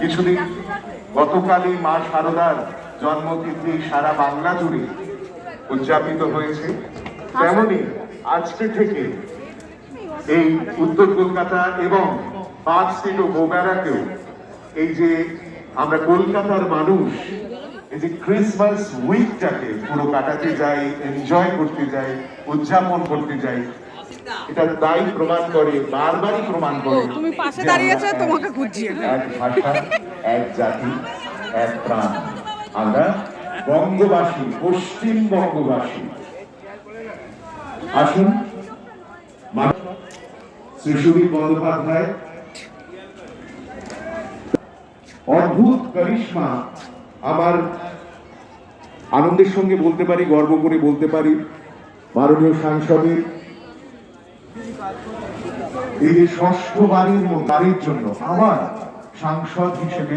কিছুদিন গতকালই মা শারদার জন্মতিথি সারা বাংলা জুড়ে উদযাপিত হয়েছে, তেমনি আজকে থেকে এই উত্তর কলকাতা এবং পার্ক স্ট্রিট ও গোবেরাকেও এই যে আমরা কলকাতার মানুষ এই যে ক্রিসমাস উইকটাকে পুরো কাটাতে যাই, এনজয় করতে যাই, উদযাপন করতে যাই, এটা তাই প্রমাণ করে, বারবারই প্রমাণ করে তুমি পাশে দাঁড়িয়েছো, তোমাকে খুঁজছি। এক ভাষা, এক জাতি, এক প্রাণ। আমরা বঙ্গবাসী, পশ্চিমবঙ্গবাসী। আসুন শ্রী সুদীপ বন্দ্যোপাধ্যায় অদ্ভুত করিশ্মা, আমার আনন্দের সঙ্গে বলতে পারি, গর্ব করে বলতে পারি, মাননীয় সাংসদের এই যে ষষ্ঠবারের জন্য আমার সাংসদ হিসেবে